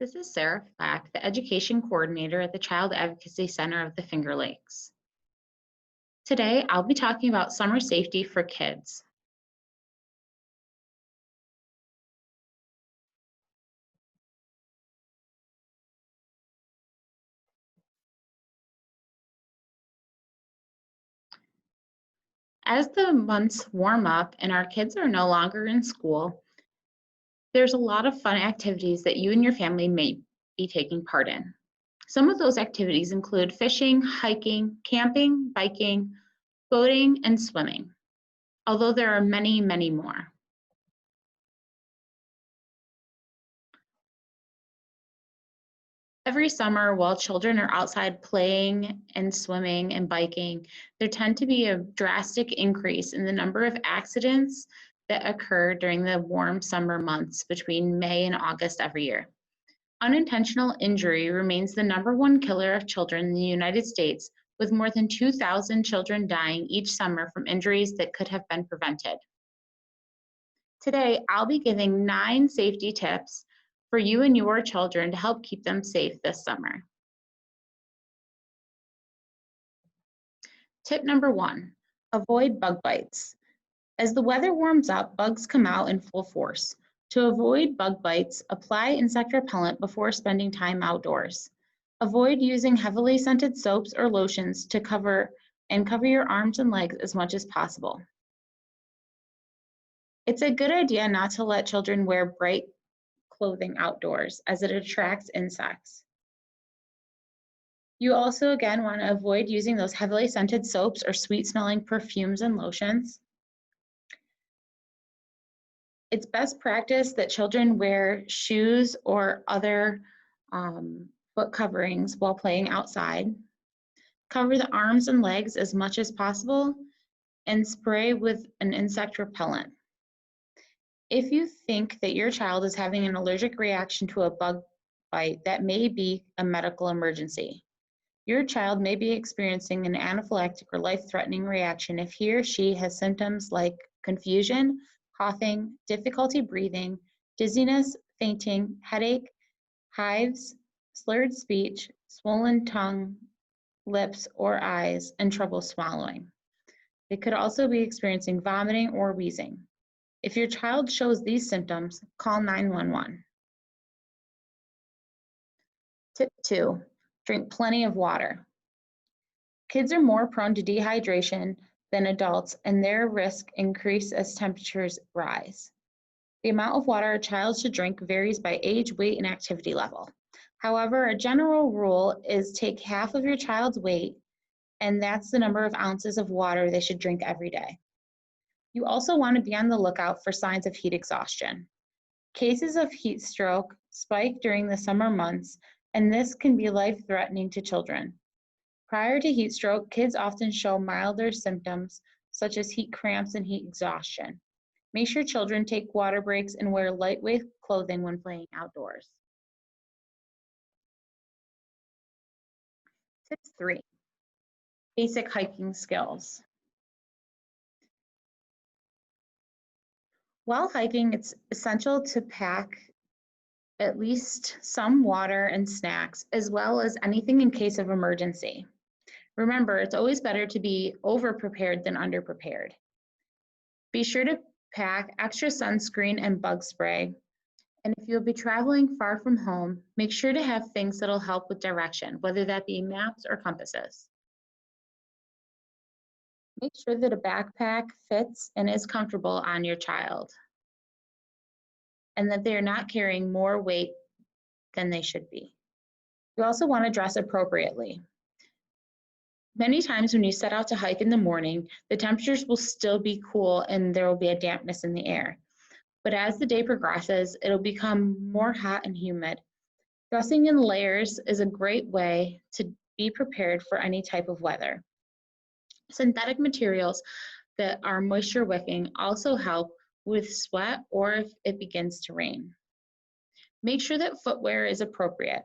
This is Sara Flack, the Education Coordinator at the Child Advocacy Center of the Finger Lakes. Today, I'll be talking about summer safety for kids. As the months warm up and our kids are no longer in school, there's a lot of fun activities that you and your family may be taking part in. Some of those activities include fishing, hiking, camping, biking, boating, and swimming, although there are many, many more. Every summer, while children are outside playing and swimming and biking, there tend to be a drastic increase in the number of accidents that occur during the warm summer months between May and August every year. Unintentional injury remains the #1 killer of children in the United States, with more than 2,000 children dying each summer from injuries that could have been prevented. Today, I'll be giving 9 safety tips for you and your children to help keep them safe this summer. Tip number 1, avoid bug bites. As the weather warms up, bugs come out in full force. To avoid bug bites, apply insect repellent before spending time outdoors. Avoid using heavily scented soaps or lotions to cover your arms and legs as much as possible. It's a good idea not to let children wear bright clothing outdoors, as it attracts insects. You also, again, want to avoid using those heavily scented soaps or sweet-smelling perfumes and lotions. It's best practice that children wear shoes or other foot coverings while playing outside. Cover the arms and legs as much as possible and spray with an insect repellent. If you think that your child is having an allergic reaction to a bug bite, that may be a medical emergency. Your child may be experiencing an anaphylactic or life-threatening reaction if he or she has symptoms like confusion, coughing, difficulty breathing, dizziness, fainting, headache, hives, slurred speech, swollen tongue, lips, or eyes, and trouble swallowing. They could also be experiencing vomiting or wheezing. If your child shows these symptoms, call 911. Tip 2, drink plenty of water. Kids are more prone to dehydration than adults, and their risk increases as temperatures rise. The amount of water a child should drink varies by age, weight, and activity level. However, a general rule is take half of your child's weight, and that's the number of ounces of water they should drink every day. You also want to be on the lookout for signs of heat exhaustion. Cases of heat stroke spike during the summer months, and this can be life-threatening to children. Prior to heat stroke, kids often show milder symptoms such as heat cramps and heat exhaustion. Make sure children take water breaks and wear lightweight clothing when playing outdoors. Tip 3, basic hiking skills. While hiking, it's essential to pack at least some water and snacks, as well as anything in case of emergency. Remember, it's always better to be over-prepared than under-prepared. Be sure to pack extra sunscreen and bug spray. And if you'll be traveling far from home, make sure to have things that'll help with direction, whether that be maps or compasses. Make sure that a backpack fits and is comfortable on your child, and that they are not carrying more weight than they should be. You also want to dress appropriately. Many times when you set out to hike in the morning, the temperatures will still be cool and there will be a dampness in the air. But as the day progresses, it'll become more hot and humid. Dressing in layers is a great way to be prepared for any type of weather. Synthetic materials that are moisture wicking also help with sweat or if it begins to rain. Make sure that footwear is appropriate.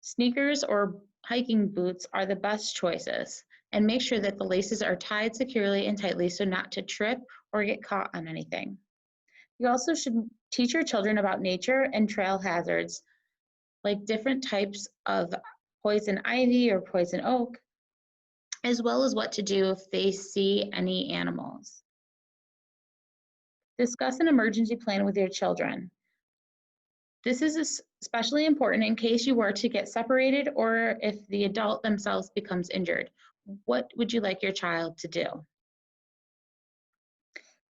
Sneakers or hiking boots are the best choices, and make sure that the laces are tied securely and tightly so not to trip or get caught on anything. You also should teach your children about nature and trail hazards like different types of poison ivy or poison oak, as well as what to do if they see any animals. Discuss an emergency plan with your children. This is especially important in case you were to get separated or if the adult themselves becomes injured. What would you like your child to do?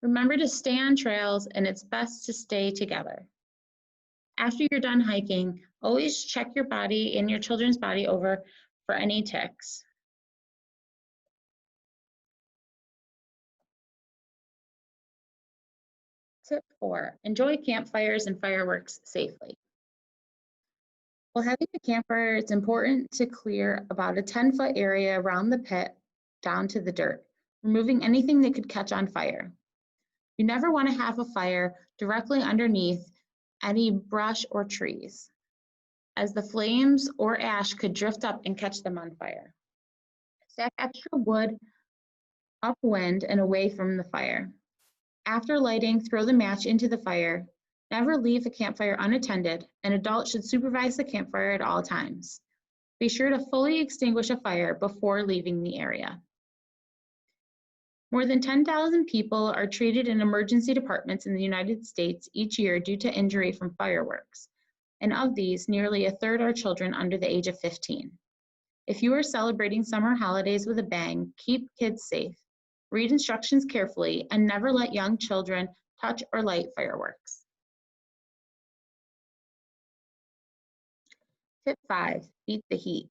Remember to stay on trails, and it's best to stay together. After you're done hiking, always check your body and your children's body over for any ticks. Tip 4, enjoy campfires and fireworks safely. While having a campfire, it's important to clear about a 10-foot area around the pit down to the dirt, removing anything that could catch on fire. You never want to have a fire directly underneath any brush or trees, as the flames or ash could drift up and catch them on fire. Stack extra wood upwind and away from the fire. After lighting, throw the match into the fire. Never leave a campfire unattended. An adult should supervise the campfire at all times. Be sure to fully extinguish a fire before leaving the area. More than 10,000 people are treated in emergency departments in the United States each year due to injury from fireworks. And of these, nearly a third are children under the age of 15. If you are celebrating summer holidays with a bang, keep kids safe. Read instructions carefully and never let young children touch or light fireworks. Tip 5, beat the heat.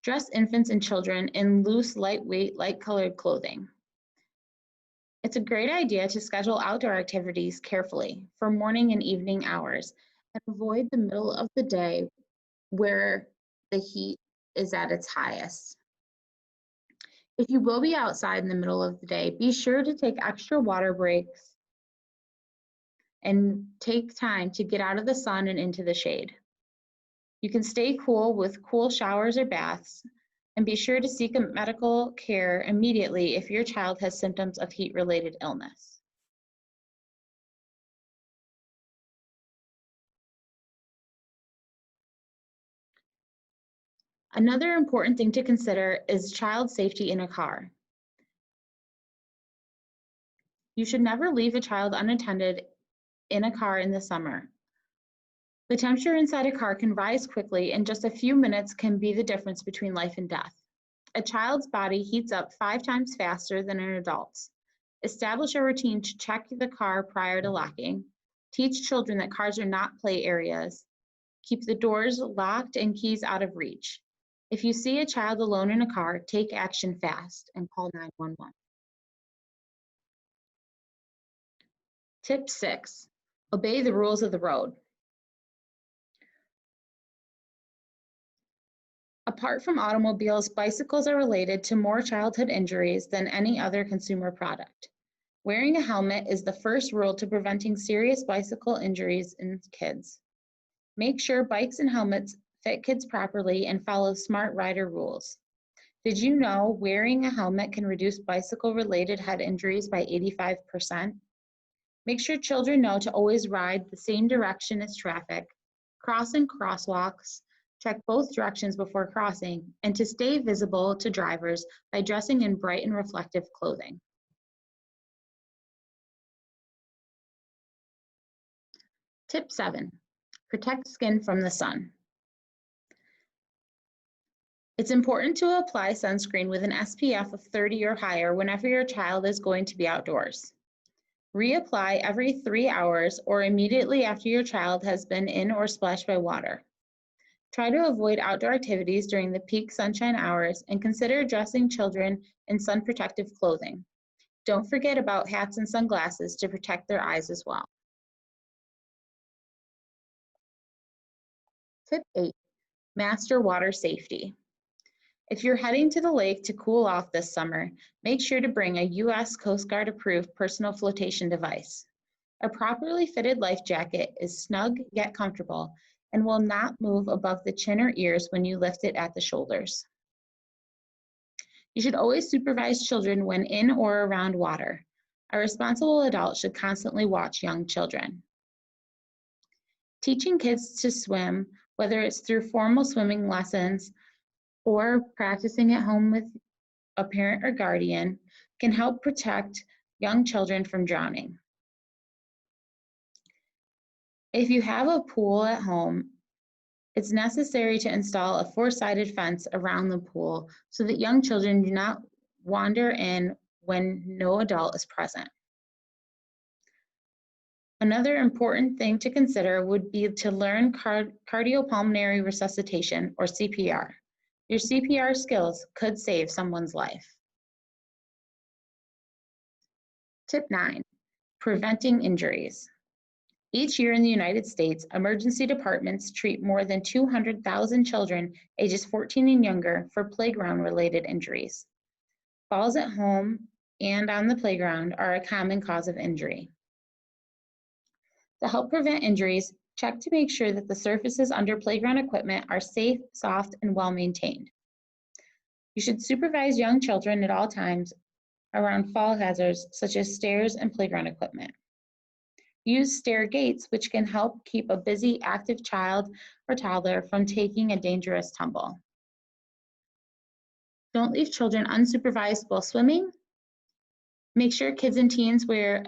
Dress infants and children in loose, lightweight, light-colored clothing. It's a great idea to schedule outdoor activities carefully for morning and evening hours and avoid the middle of the day where the heat is at its highest. If you will be outside in the middle of the day, be sure to take extra water breaks and take time to get out of the sun and into the shade. You can stay cool with cool showers or baths, and be sure to seek medical care immediately if your child has symptoms of heat-related illness. Another important thing to consider is child safety in a car. You should never leave a child unattended in a car in the summer. The temperature inside a car can rise quickly, and just a few minutes can be the difference between life and death. A child's body heats up 5 times faster than an adult's. Establish a routine to check the car prior to locking. Teach children that cars are not play areas. Keep the doors locked and keys out of reach. If you see a child alone in a car, take action fast and call 911. Tip 6, obey the rules of the road. Apart from automobiles, bicycles are related to more childhood injuries than any other consumer product. Wearing a helmet is the first rule to preventing serious bicycle injuries in kids. Make sure bikes and helmets fit kids properly and follow smart rider rules. Did you know wearing a helmet can reduce bicycle-related head injuries by 85%? Make sure children know to always ride the same direction as traffic, cross in crosswalks, check both directions before crossing, and to stay visible to drivers by dressing in bright and reflective clothing. Tip 7, protect skin from the sun. It's important to apply sunscreen with an SPF of 30 or higher whenever your child is going to be outdoors. Reapply every 3 hours or immediately after your child has been in or splashed by water. Try to avoid outdoor activities during the peak sunshine hours and consider dressing children in sun protective clothing. Don't forget about hats and sunglasses to protect their eyes as well. Tip 8, master water safety. If you're heading to the lake to cool off this summer, make sure to bring a U.S. Coast Guard approved personal flotation device. A properly fitted life jacket is snug yet comfortable and will not move above the chin or ears when you lift it at the shoulders. You should always supervise children when in or around water. A responsible adult should constantly watch young children. Teaching kids to swim, whether it's through formal swimming lessons or practicing at home with a parent or guardian, can help protect young children from drowning. If you have a pool at home, it's necessary to install a four-sided fence around the pool so that young children do not wander in when no adult is present. Another important thing to consider would be to learn cardiopulmonary resuscitation, or CPR. Your CPR skills could save someone's life. Tip 9, preventing injuries. Each year in the United States, emergency departments treat more than 200,000 children ages 14 and younger for playground-related injuries. Falls at home and on the playground are a common cause of injury. To help prevent injuries, check to make sure that the surfaces under playground equipment are safe, soft, and well-maintained. You should supervise young children at all times around fall hazards such as stairs and playground equipment. Use stair gates, which can help keep a busy, active child or toddler from taking a dangerous tumble. Don't leave children unsupervised while swimming. Make sure kids and teens wear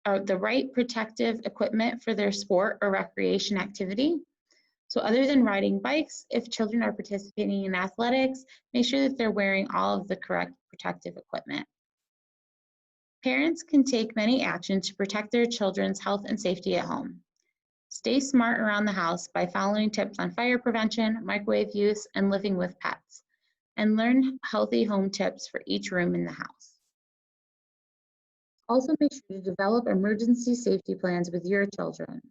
the right protective equipment for their sport or recreation activity. So other than riding bikes, if children are participating in athletics, make sure that they're wearing all of the correct protective equipment. Parents can take many actions to protect their children's health and safety at home. Stay smart around the house by following tips on fire prevention, microwave use, and living with pets, and learn healthy home tips for each room in the house. Also, make sure to develop emergency safety plans with your children.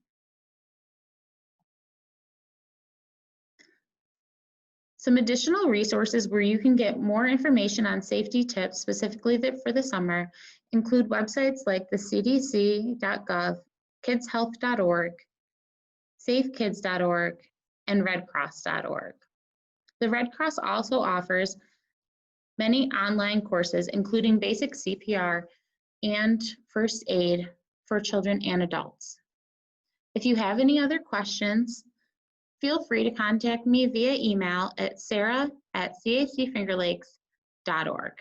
Some additional resources where you can get more information on safety tips specifically for the summer include websites like the cdc.gov, kidshealth.org, safekids.org, and redcross.org. The Red Cross also offers many online courses, including basic CPR and first aid for children and adults. If you have any other questions, feel free to contact me via email at sarah@cacfingerlakes.org.